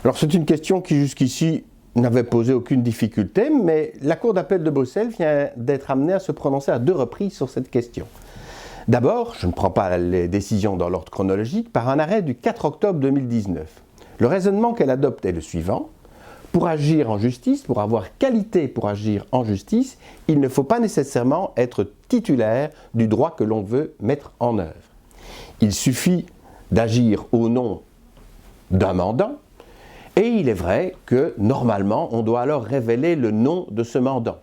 Alors c'est une question qui jusqu'ici n'avait posé aucune difficulté, mais la Cour d'appel de Bruxelles vient d'être amenée à se prononcer à 2 reprises sur cette question. D'abord, je ne prends pas les décisions dans l'ordre chronologique, par un arrêt du 4 octobre 2019. Le raisonnement qu'elle adopte est le suivant. Pour agir en justice, pour avoir qualité pour agir en justice, il ne faut pas nécessairement être titulaire du droit que l'on veut mettre en œuvre. Il suffit d'agir au nom d'un mandant, et il est vrai que normalement on doit alors révéler le nom de ce mandant.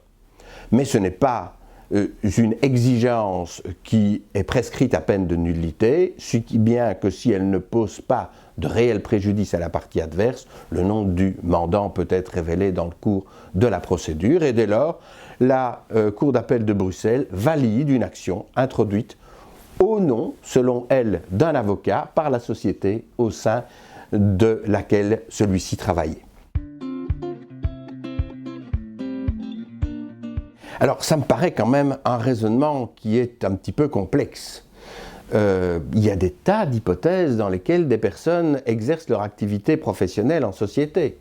Mais ce n'est pas une exigence qui est prescrite à peine de nullité, si bien que si elle ne pose pas de réel préjudice à la partie adverse, le nom du mandant peut être révélé dans le cours de la procédure, et dès lors, la Cour d'appel de Bruxelles valide une action introduite au nom, selon elle, d'un avocat par la société au sein de laquelle celui-ci travaillait. Alors ça me paraît quand même un raisonnement qui est un petit peu complexe. Il y a des tas d'hypothèses dans lesquelles des personnes exercent leur activité professionnelle en société,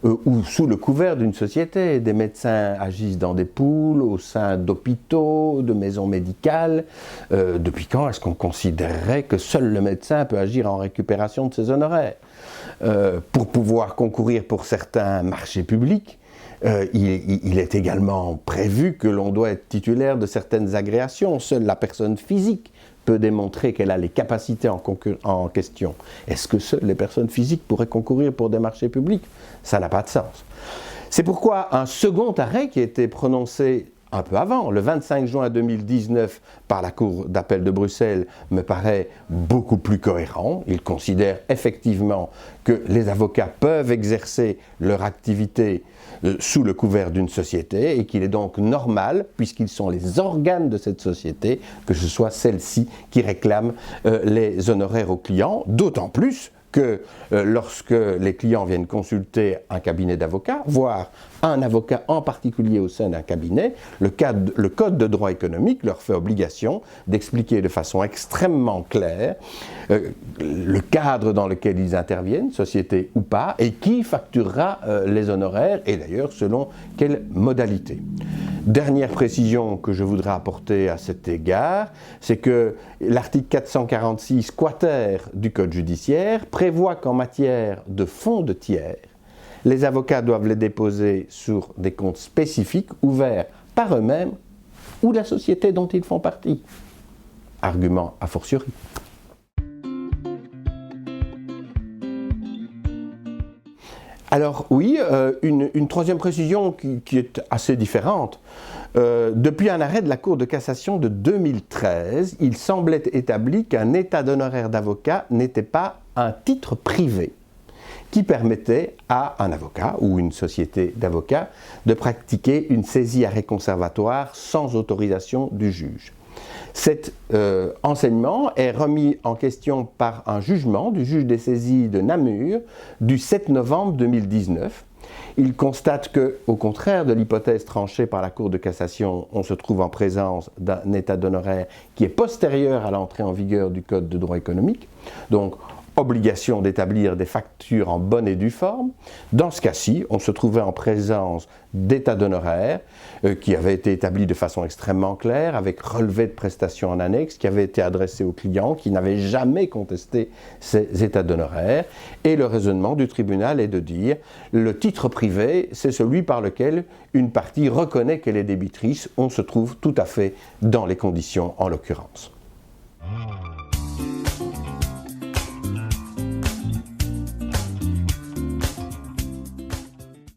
ou sous le couvert d'une société. Des médecins agissent dans des poules, au sein d'hôpitaux, de maisons médicales. Depuis quand est-ce qu'on considérerait que seul le médecin peut agir en récupération de ses honoraires? Pour pouvoir concourir pour certains marchés publics, il est également prévu que l'on doit être titulaire de certaines agréations. Seule la personne physique peut démontrer qu'elle a les capacités en question. Est-ce que seules les personnes physiques pourraient concourir pour des marchés publics? Ça n'a pas de sens. C'est pourquoi un second arrêt qui a été prononcé un peu avant, le 25 juin 2019, par la Cour d'appel de Bruxelles, me paraît beaucoup plus cohérent. Il considère effectivement que les avocats peuvent exercer leur activité sous le couvert d'une société et qu'il est donc normal, puisqu'ils sont les organes de cette société, que ce soit celle-ci qui réclame les honoraires aux clients, d'autant plus que lorsque les clients viennent consulter un cabinet d'avocats, voire un avocat en particulier au sein d'un cabinet, le Code de droit économique leur fait obligation d'expliquer de façon extrêmement claire le cadre dans lequel ils interviennent, société ou pas, et qui facturera les honoraires, et d'ailleurs selon quelle modalité. Dernière précision que je voudrais apporter à cet égard, c'est que l'article 446 quater du Code judiciaire prévoit qu'en matière de fonds de tiers, les avocats doivent les déposer sur des comptes spécifiques ouverts par eux-mêmes ou la société dont ils font partie. Argument a fortiori. Alors oui, une troisième précision qui est assez différente. Depuis un arrêt de la Cour de cassation de 2013, il semblait établi qu'un état d'honoraire d'avocat n'était pas un titre privé qui permettait à un avocat ou une société d'avocats de pratiquer une saisie arrêt conservatoire sans autorisation du juge. Cet enseignement est remis en question par un jugement du juge des saisies de Namur du 7 novembre 2019. Il constate que, au contraire de l'hypothèse tranchée par la Cour de cassation, on se trouve en présence d'un état d'honoraire qui est postérieur à l'entrée en vigueur du Code de droit économique, donc obligation d'établir des factures en bonne et due forme. Dans ce cas-ci, on se trouvait en présence d'états d'honoraires qui avaient été établis de façon extrêmement claire, avec relevé de prestations en annexe, qui avaient été adressés aux clients, qui n'avaient jamais contesté ces états d'honoraires. Et le raisonnement du tribunal est de dire le titre privé, c'est celui par lequel une partie reconnaît qu'elle est débitrice. On se trouve tout à fait dans les conditions en l'occurrence.